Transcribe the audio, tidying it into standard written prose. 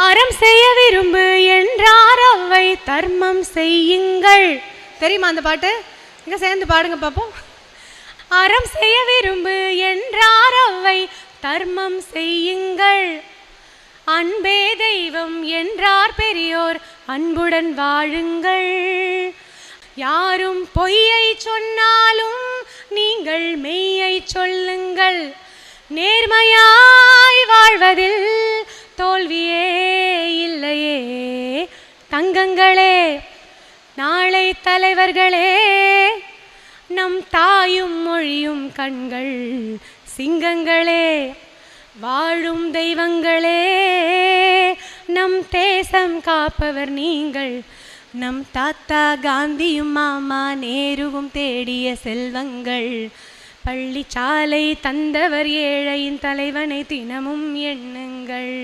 அறம் செய்ய விரும்பு என்றார் அவ்வை தர்மம் செய்யுங்கள். தெரியுமா அந்த பாட்டு? இங்க சேர்ந்து பாடுங்க பாப்போம். அறம் செய்ய விரும்பு என்றார் அவ்வை தர்மம் செய்யுங்கள். அன்பே தெய்வம் என்றார் பெரியோர் அன்புடன் வாழுங்கள். யாரும் பொய்யை சொன்னாலும் நீங்கள் மெய்யை சொல்லுங்கள். நேர்மையாய் வாழ்வதில் தோல்வியே இல்லையே. தங்கங்களே, நாளை தலைவர்களே, நம் தாயும் மொழியும் கண்கள் சிங்கங்களே. வாழும் தெய்வங்களே, நம் தேசம் காப்பவர் நீங்கள். நம் தாத்தா காந்தியும் மாமா நேருவும் தேடிய செல்வங்கள். பள்ளி சாலை தந்தவர் ஏழையின் தலைவனை தினமும் எண்ணுங்கள்.